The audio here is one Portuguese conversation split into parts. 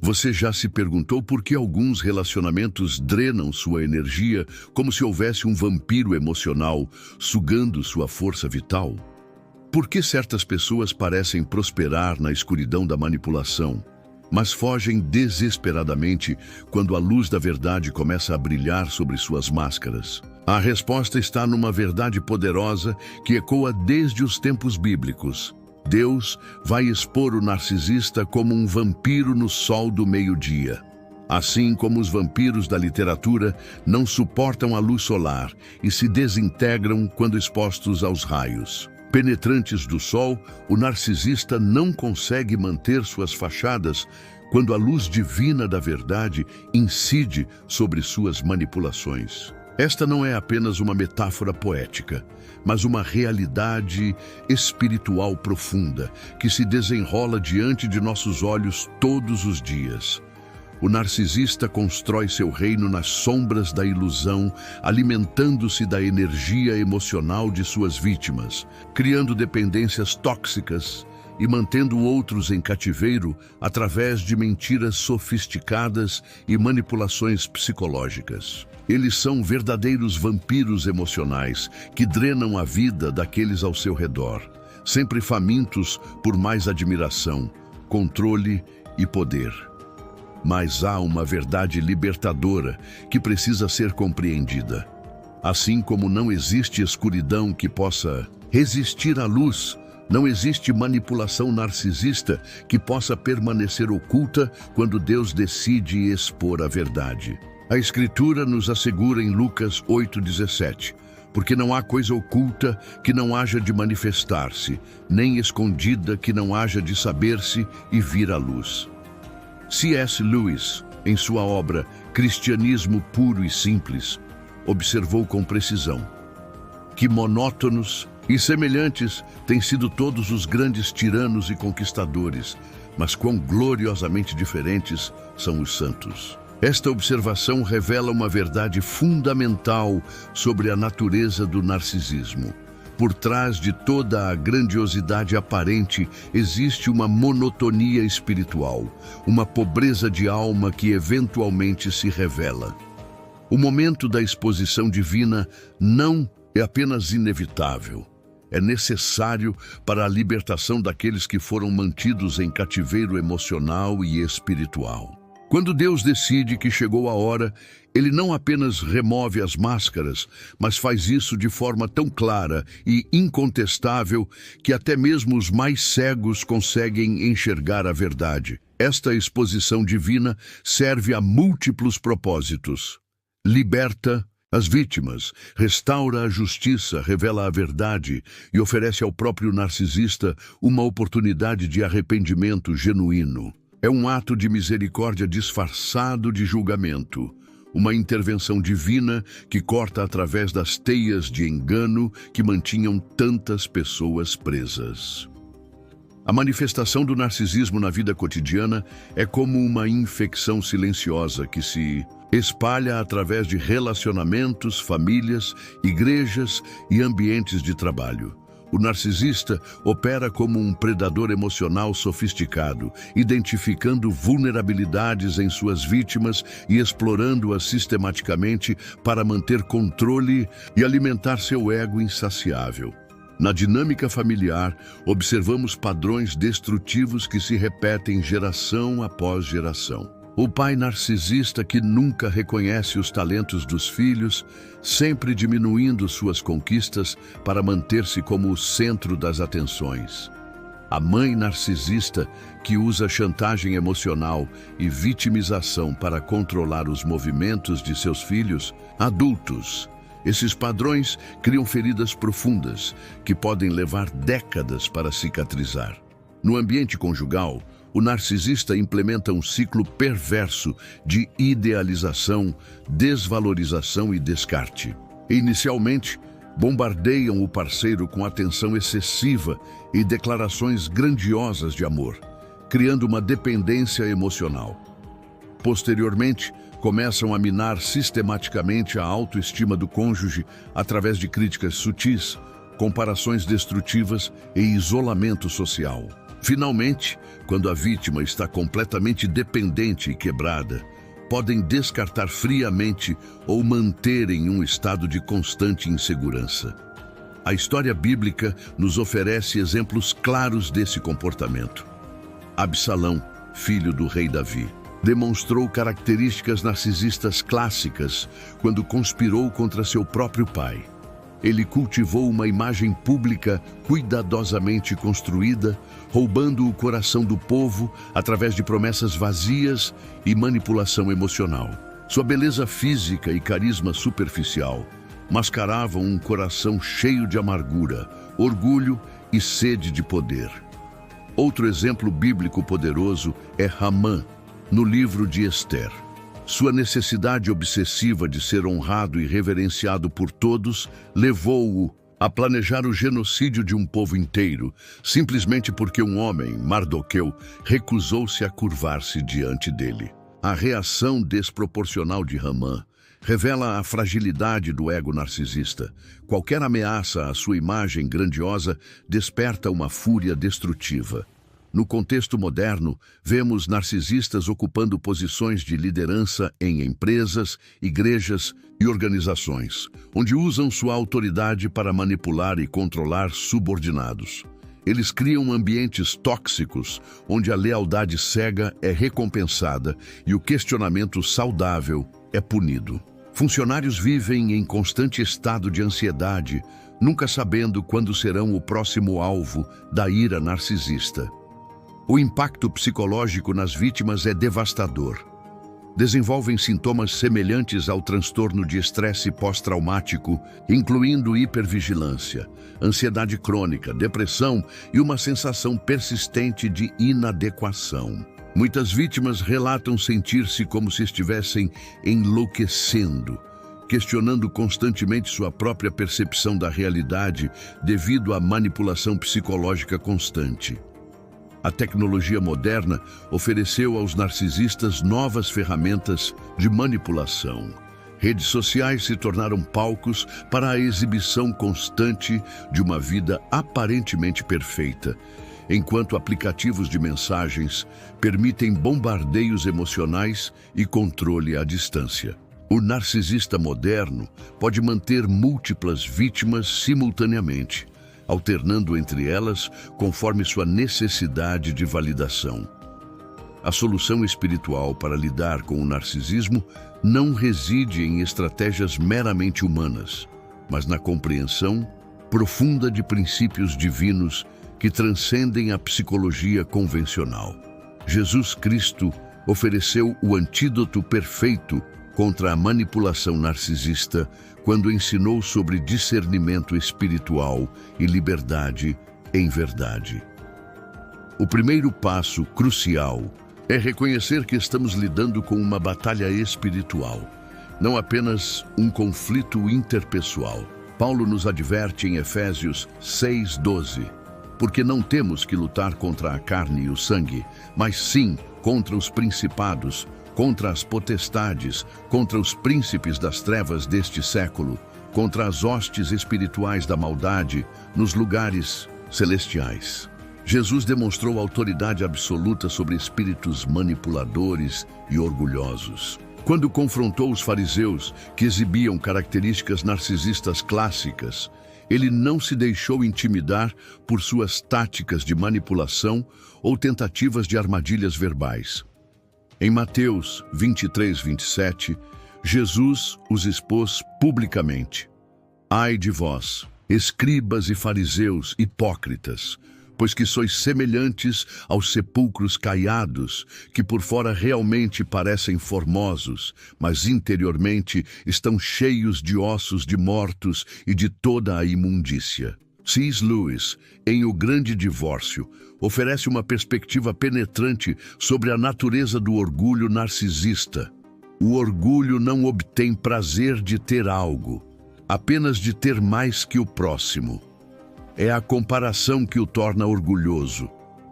Você já se perguntou por que alguns relacionamentos drenam sua energia como se houvesse um vampiro emocional sugando sua força vital? Por que certas pessoas parecem prosperar na escuridão da manipulação, mas fogem desesperadamente quando a luz da verdade começa a brilhar sobre suas máscaras? A resposta está numa verdade poderosa que ecoa desde os tempos bíblicos. Deus vai expor o narcisista como um vampiro no sol do meio-dia. Assim como os vampiros da literatura não suportam a luz solar e se desintegram quando expostos aos raios penetrantes do sol, o narcisista não consegue manter suas fachadas quando a luz divina da verdade incide sobre suas manipulações. Esta não é apenas uma metáfora poética, mas uma realidade espiritual profunda que se desenrola diante de nossos olhos todos os dias. O narcisista constrói seu reino nas sombras da ilusão, alimentando-se da energia emocional de suas vítimas, criando dependências tóxicas e mantendo outros em cativeiro através de mentiras sofisticadas e manipulações psicológicas. Eles são verdadeiros vampiros emocionais que drenam a vida daqueles ao seu redor, sempre famintos por mais admiração, controle e poder. Mas há uma verdade libertadora que precisa ser compreendida. Assim como não existe escuridão que possa resistir à luz, não existe manipulação narcisista que possa permanecer oculta quando Deus decide expor a verdade. A Escritura nos assegura em Lucas 8,17, porque não há coisa oculta que não haja de manifestar-se, nem escondida que não haja de saber-se e vir à luz. C.S. Lewis, em sua obra Cristianismo Puro e Simples, observou com precisão que monótonos e semelhantes têm sido todos os grandes tiranos e conquistadores, mas quão gloriosamente diferentes são os santos. Esta observação revela uma verdade fundamental sobre a natureza do narcisismo. Por trás de toda a grandiosidade aparente existe uma monotonia espiritual, uma pobreza de alma que eventualmente se revela. O momento da exposição divina não é apenas inevitável, é necessário para a libertação daqueles que foram mantidos em cativeiro emocional e espiritual. Quando Deus decide que chegou a hora, Ele não apenas remove as máscaras, mas faz isso de forma tão clara e incontestável que até mesmo os mais cegos conseguem enxergar a verdade. Esta exposição divina serve a múltiplos propósitos. Liberta as vítimas, restaura a justiça, revela a verdade e oferece ao próprio narcisista uma oportunidade de arrependimento genuíno. É um ato de misericórdia disfarçado de julgamento, uma intervenção divina que corta através das teias de engano que mantinham tantas pessoas presas. A manifestação do narcisismo na vida cotidiana é como uma infecção silenciosa que se espalha através de relacionamentos, famílias, igrejas e ambientes de trabalho. O narcisista opera como um predador emocional sofisticado, identificando vulnerabilidades em suas vítimas e explorando-as sistematicamente para manter controle e alimentar seu ego insaciável. Na dinâmica familiar, observamos padrões destrutivos que se repetem geração após geração. O pai narcisista que nunca reconhece os talentos dos filhos, sempre diminuindo suas conquistas para manter-se como o centro das atenções. A mãe narcisista que usa chantagem emocional e vitimização para controlar os movimentos de seus filhos adultos. Esses padrões criam feridas profundas que podem levar décadas para cicatrizar. No ambiente conjugal, o narcisista implementa um ciclo perverso de idealização, desvalorização e descarte. Inicialmente, bombardeiam o parceiro com atenção excessiva e declarações grandiosas de amor, criando uma dependência emocional. Posteriormente, começam a minar sistematicamente a autoestima do cônjuge através de críticas sutis, comparações destrutivas e isolamento social. Finalmente, quando a vítima está completamente dependente e quebrada, podem descartar friamente ou manter em um estado de constante insegurança. A história bíblica nos oferece exemplos claros desse comportamento. Absalão, filho do rei Davi, demonstrou características narcisistas clássicas quando conspirou contra seu próprio pai. Ele cultivou uma imagem pública cuidadosamente construída, roubando o coração do povo através de promessas vazias e manipulação emocional. Sua beleza física e carisma superficial mascaravam um coração cheio de amargura, orgulho e sede de poder. Outro exemplo bíblico poderoso é Hamã, no livro de Ester. Sua necessidade obsessiva de ser honrado e reverenciado por todos levou-o a planejar o genocídio de um povo inteiro, simplesmente porque um homem, Mardoqueu, recusou-se a curvar-se diante dele. A reação desproporcional de Hamã revela a fragilidade do ego narcisista. Qualquer ameaça à sua imagem grandiosa desperta uma fúria destrutiva. No contexto moderno, vemos narcisistas ocupando posições de liderança em empresas, igrejas e organizações, onde usam sua autoridade para manipular e controlar subordinados. Eles criam ambientes tóxicos, onde a lealdade cega é recompensada e o questionamento saudável é punido. Funcionários vivem em constante estado de ansiedade, nunca sabendo quando serão o próximo alvo da ira narcisista. O impacto psicológico nas vítimas é devastador. Desenvolvem sintomas semelhantes ao transtorno de estresse pós-traumático, incluindo hipervigilância, ansiedade crônica, depressão e uma sensação persistente de inadequação. Muitas vítimas relatam sentir-se como se estivessem enlouquecendo, questionando constantemente sua própria percepção da realidade devido à manipulação psicológica constante. A tecnologia moderna ofereceu aos narcisistas novas ferramentas de manipulação. Redes sociais se tornaram palcos para a exibição constante de uma vida aparentemente perfeita, enquanto aplicativos de mensagens permitem bombardeios emocionais e controle à distância. O narcisista moderno pode manter múltiplas vítimas simultaneamente, alternando entre elas conforme sua necessidade de validação. A solução espiritual para lidar com o narcisismo não reside em estratégias meramente humanas, mas na compreensão profunda de princípios divinos que transcendem a psicologia convencional. Jesus Cristo ofereceu o antídoto perfeito contra a manipulação narcisista quando ensinou sobre discernimento espiritual e liberdade em verdade. O primeiro passo crucial é reconhecer que estamos lidando com uma batalha espiritual, não apenas um conflito interpessoal. Paulo nos adverte em Efésios 6:12, porque não temos que lutar contra a carne e o sangue, mas sim contra os principados, contra as potestades, contra os príncipes das trevas deste século, contra as hostes espirituais da maldade nos lugares celestiais. Jesus demonstrou autoridade absoluta sobre espíritos manipuladores e orgulhosos. Quando confrontou os fariseus, que exibiam características narcisistas clássicas, ele não se deixou intimidar por suas táticas de manipulação ou tentativas de armadilhas verbais. Em Mateus 23:27, Jesus os expôs publicamente. Ai de vós, escribas e fariseus hipócritas, pois que sois semelhantes aos sepulcros caiados, que por fora realmente parecem formosos, mas interiormente estão cheios de ossos de mortos e de toda a imundícia. C.S. Lewis, em O Grande Divórcio, oferece uma perspectiva penetrante sobre a natureza do orgulho narcisista. O orgulho não obtém prazer de ter algo, apenas de ter mais que o próximo. É a comparação que o torna orgulhoso,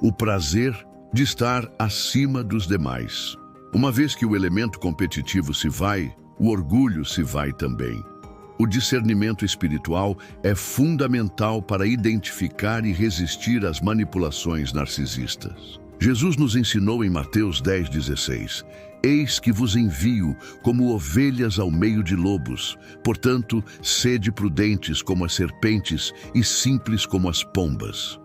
o prazer de estar acima dos demais. Uma vez que o elemento competitivo se vai, o orgulho se vai também. O discernimento espiritual é fundamental para identificar e resistir às manipulações narcisistas. Jesus nos ensinou em Mateus 10,16: Eis que vos envio como ovelhas ao meio de lobos. Portanto, sede prudentes como as serpentes e simples como as pombas.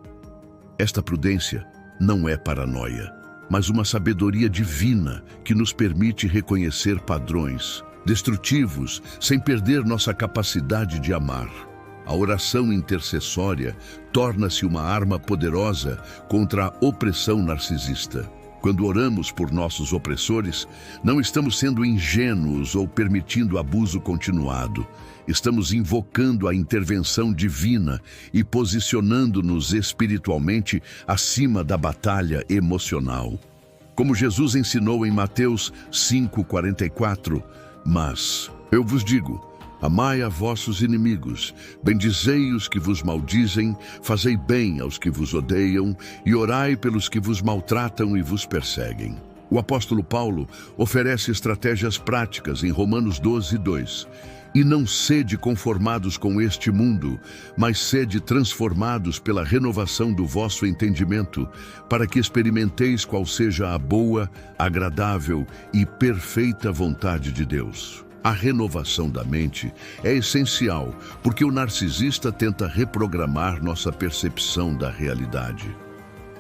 Esta prudência não é paranoia, mas uma sabedoria divina que nos permite reconhecer padrões destrutivos sem perder nossa capacidade de amar. A oração intercessória torna-se uma arma poderosa contra a opressão narcisista. Quando oramos por nossos opressores, não estamos sendo ingênuos ou permitindo abuso continuado. Estamos invocando a intervenção divina e posicionando-nos espiritualmente acima da batalha emocional. Como Jesus ensinou em Mateus 5,44, mas eu vos digo, amai a vossos inimigos, bendizei os que vos maldizem, fazei bem aos que vos odeiam e orai pelos que vos maltratam e vos perseguem. O apóstolo Paulo oferece estratégias práticas em Romanos 12:2. E não sede conformados com este mundo, mas sede transformados pela renovação do vosso entendimento, para que experimenteis qual seja a boa, agradável e perfeita vontade de Deus. A renovação da mente é essencial, porque o narcisista tenta reprogramar nossa percepção da realidade.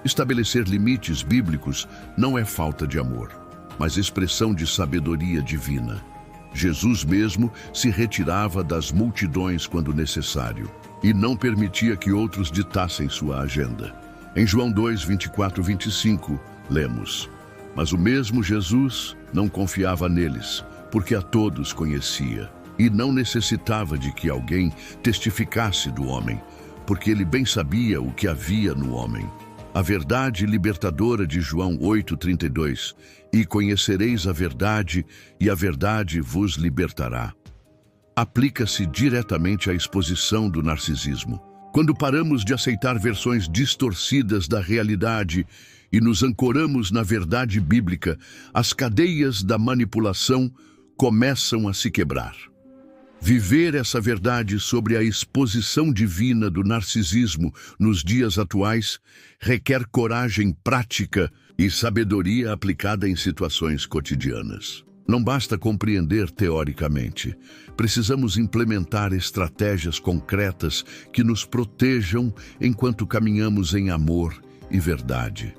Estabelecer limites bíblicos não é falta de amor, mas expressão de sabedoria divina. Jesus mesmo se retirava das multidões quando necessário e não permitia que outros ditassem sua agenda. Em João 2:24-25, lemos: Mas o mesmo Jesus não confiava neles, porque a todos conhecia, e não necessitava de que alguém testificasse do homem, porque ele bem sabia o que havia no homem. A verdade libertadora de João 8:32, e conhecereis a verdade, e a verdade vos libertará. Aplica-se diretamente à exposição do narcisismo. Quando paramos de aceitar versões distorcidas da realidade e nos ancoramos na verdade bíblica, as cadeias da manipulação começam a se quebrar. Viver essa verdade sobre a exposição divina do narcisismo nos dias atuais requer coragem prática e sabedoria aplicada em situações cotidianas. Não basta compreender teoricamente. Precisamos implementar estratégias concretas que nos protejam enquanto caminhamos em amor e verdade.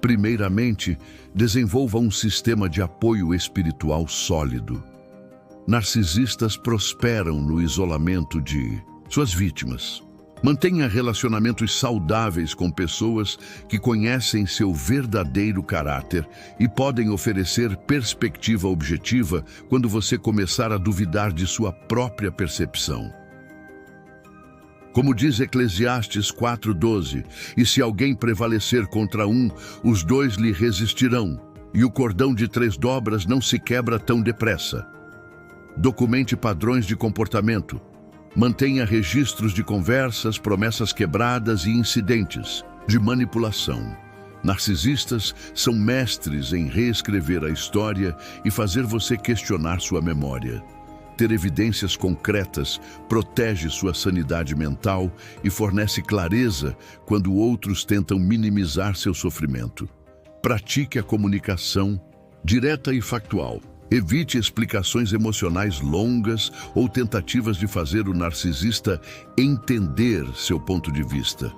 Primeiramente, desenvolva um sistema de apoio espiritual sólido. Narcisistas prosperam no isolamento de suas vítimas. Mantenha relacionamentos saudáveis com pessoas que conhecem seu verdadeiro caráter e podem oferecer perspectiva objetiva quando você começar a duvidar de sua própria percepção. Como diz Eclesiastes 4:12, e se alguém prevalecer contra um, os dois lhe resistirão, e o cordão de 3 dobras não se quebra tão depressa. Documente padrões de comportamento. Mantenha registros de conversas, promessas quebradas e incidentes de manipulação. Narcisistas são mestres em reescrever a história e fazer você questionar sua memória. Ter evidências concretas protege sua sanidade mental e fornece clareza quando outros tentam minimizar seu sofrimento. Pratique a comunicação direta e factual. Evite explicações emocionais longas ou tentativas de fazer o narcisista entender seu ponto de vista.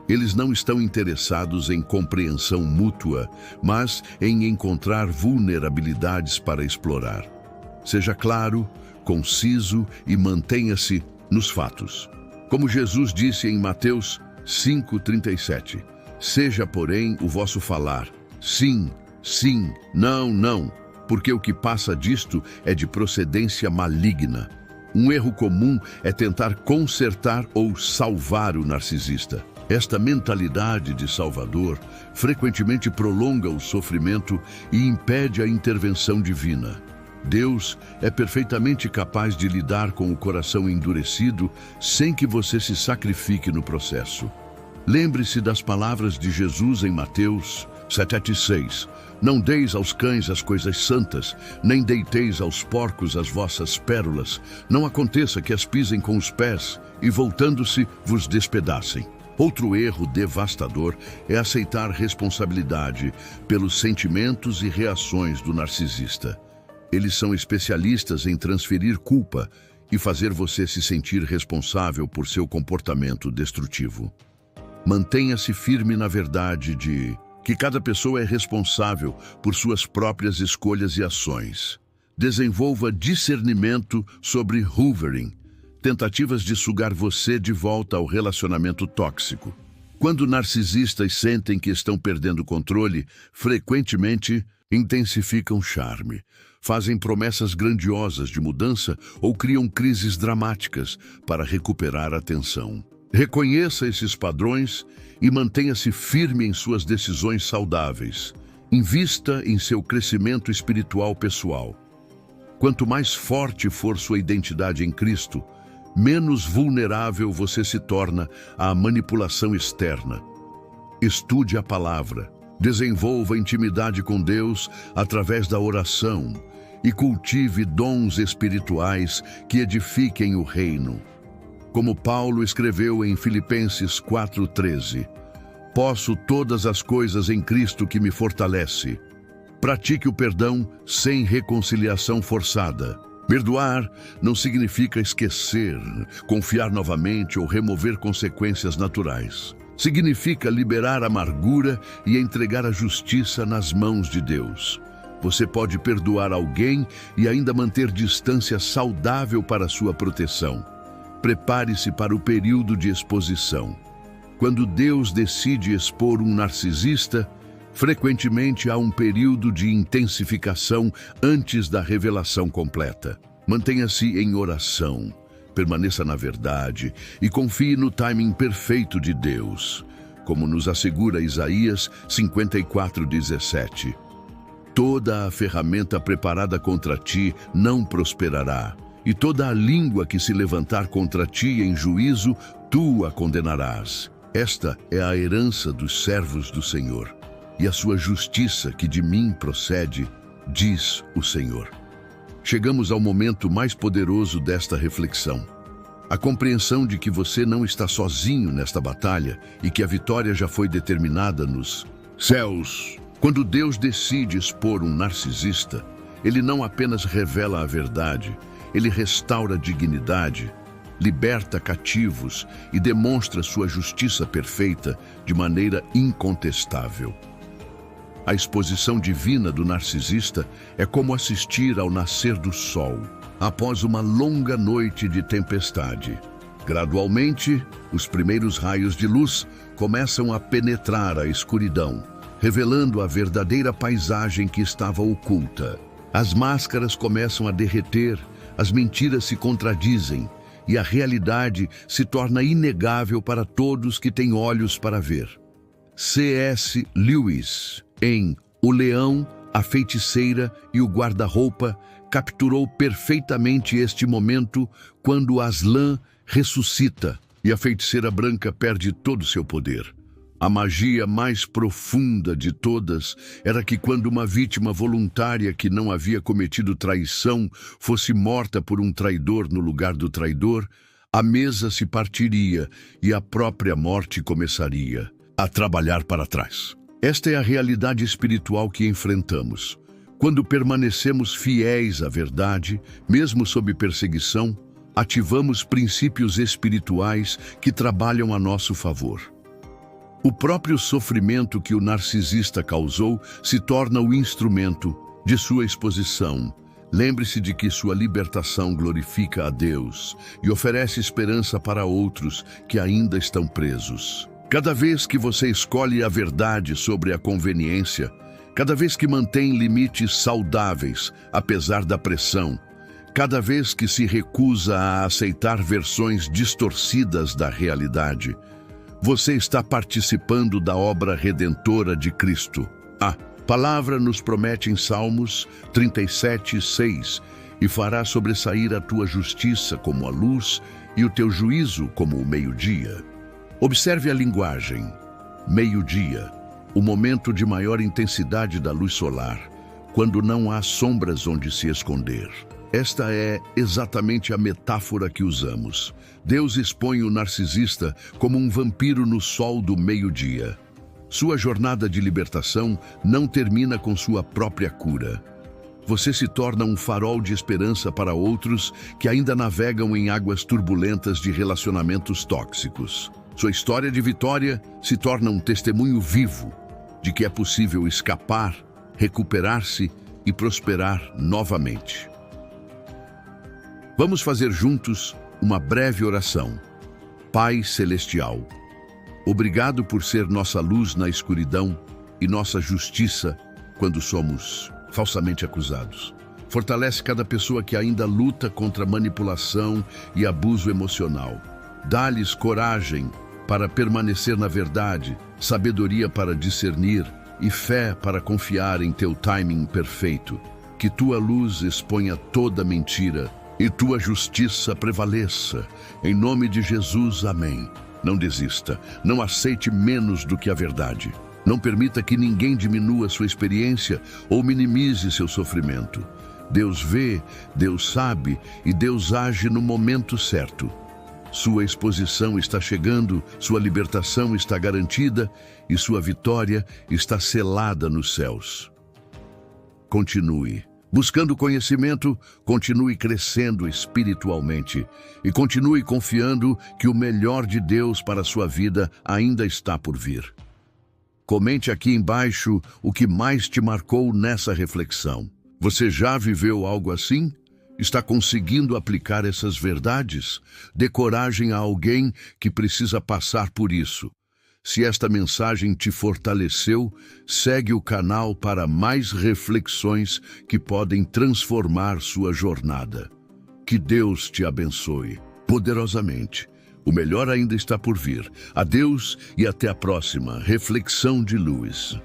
Eles não estão interessados em compreensão mútua, mas em encontrar vulnerabilidades para explorar. Seja claro, conciso e mantenha-se nos fatos. Como Jesus disse em Mateus 5:37, seja, porém, o vosso falar sim, sim, não, não, porque o que passa disto é de procedência maligna. Um erro comum é tentar consertar ou salvar o narcisista. Esta mentalidade de salvador frequentemente prolonga o sofrimento e impede a intervenção divina. Deus é perfeitamente capaz de lidar com o coração endurecido sem que você se sacrifique no processo. Lembre-se das palavras de Jesus em Mateus 7:6. Não deis aos cães as coisas santas, nem deiteis aos porcos as vossas pérolas. Não aconteça que as pisem com os pés e, voltando-se, vos despedacem. Outro erro devastador é aceitar responsabilidade pelos sentimentos e reações do narcisista. Eles são especialistas em transferir culpa e fazer você se sentir responsável por seu comportamento destrutivo. Mantenha-se firme na verdade de que cada pessoa é responsável por suas próprias escolhas e ações. Desenvolva discernimento sobre hoovering, tentativas de sugar você de volta ao relacionamento tóxico. Quando narcisistas sentem que estão perdendo o controle, frequentemente intensificam o charme, fazem promessas grandiosas de mudança ou criam crises dramáticas para recuperar a atenção. Reconheça esses padrões e mantenha-se firme em suas decisões saudáveis. Invista em seu crescimento espiritual pessoal. Quanto mais forte for sua identidade em Cristo, menos vulnerável você se torna à manipulação externa. Estude a palavra, desenvolva intimidade com Deus através da oração e cultive dons espirituais que edifiquem o reino. Como Paulo escreveu em Filipenses 4:13, posso todas as coisas em Cristo que me fortalece. Pratique o perdão sem reconciliação forçada. Perdoar não significa esquecer, confiar novamente ou remover consequências naturais. Significa liberar a amargura e entregar a justiça nas mãos de Deus. Você pode perdoar alguém e ainda manter distância saudável para sua proteção. Prepare-se para o período de exposição. Quando Deus decide expor um narcisista, frequentemente há um período de intensificação antes da revelação completa. Mantenha-se em oração, permaneça na verdade e confie no timing perfeito de Deus, como nos assegura Isaías 54:17. Toda a ferramenta preparada contra ti não prosperará, e toda a língua que se levantar contra ti em juízo, tu a condenarás. Esta é a herança dos servos do Senhor, e a sua justiça que de mim procede, diz o Senhor. Chegamos ao momento mais poderoso desta reflexão. A compreensão de que você não está sozinho nesta batalha e que a vitória já foi determinada nos céus. Quando Deus decide expor um narcisista, Ele não apenas revela a verdade, Ele restaura a dignidade, liberta cativos e demonstra sua justiça perfeita de maneira incontestável. A exposição divina do narcisista é como assistir ao nascer do sol, após uma longa noite de tempestade. Gradualmente, os primeiros raios de luz começam a penetrar a escuridão, revelando a verdadeira paisagem que estava oculta. As máscaras começam a derreter, as mentiras se contradizem e a realidade se torna inegável para todos que têm olhos para ver. C.S. Lewis, em O Leão, a Feiticeira e o Guarda-Roupa, capturou perfeitamente este momento quando Aslan ressuscita e a feiticeira branca perde todo seu poder. A magia mais profunda de todas era que quando uma vítima voluntária que não havia cometido traição fosse morta por um traidor no lugar do traidor, a mesa se partiria e a própria morte começaria a trabalhar para trás. Esta é a realidade espiritual que enfrentamos. Quando permanecemos fiéis à verdade, mesmo sob perseguição, ativamos princípios espirituais que trabalham a nosso favor. O próprio sofrimento que o narcisista causou se torna o instrumento de sua exposição. Lembre-se de que sua libertação glorifica a Deus e oferece esperança para outros que ainda estão presos. Cada vez que você escolhe a verdade sobre a conveniência, cada vez que mantém limites saudáveis, apesar da pressão, cada vez que se recusa a aceitar versões distorcidas da realidade, você está participando da obra redentora de Cristo. A palavra nos promete em Salmos 37:6, e fará sobressair a tua justiça como a luz e o teu juízo como o meio-dia. Observe a linguagem, meio-dia. o momento de maior intensidade da luz solar, quando não há sombras onde se esconder. Esta é exatamente a metáfora que usamos. Deus expõe o narcisista como um vampiro no sol do meio-dia. Sua jornada de libertação não termina com sua própria cura. Você se torna um farol de esperança para outros que ainda navegam em águas turbulentas de relacionamentos tóxicos. Sua história de vitória se torna um testemunho vivo de que é possível escapar, recuperar-se e prosperar novamente. Vamos fazer juntos uma breve oração. Pai Celestial, obrigado por ser nossa luz na escuridão e nossa justiça quando somos falsamente acusados. Fortalece cada pessoa que ainda luta contra manipulação e abuso emocional. Dá-lhes coragem para permanecer na verdade, sabedoria para discernir e fé para confiar em teu timing perfeito. Que tua luz exponha toda mentira e tua justiça prevaleça. Em nome de Jesus, amém. Não desista, não aceite menos do que a verdade. Não permita que ninguém diminua sua experiência ou minimize seu sofrimento. Deus vê, Deus sabe e Deus age no momento certo. Sua exposição está chegando, sua libertação está garantida e sua vitória está selada nos céus. Continue. Buscando conhecimento, continue crescendo espiritualmente e continue confiando que o melhor de Deus para a sua vida ainda está por vir. Comente aqui embaixo o que mais te marcou nessa reflexão. Você já viveu algo assim? Está conseguindo aplicar essas verdades? Dê coragem a alguém que precisa passar por isso. Se esta mensagem te fortaleceu, segue o canal para mais reflexões que podem transformar sua jornada. Que Deus te abençoe poderosamente. O melhor ainda está por vir. Adeus e até a próxima Reflexão de Luz.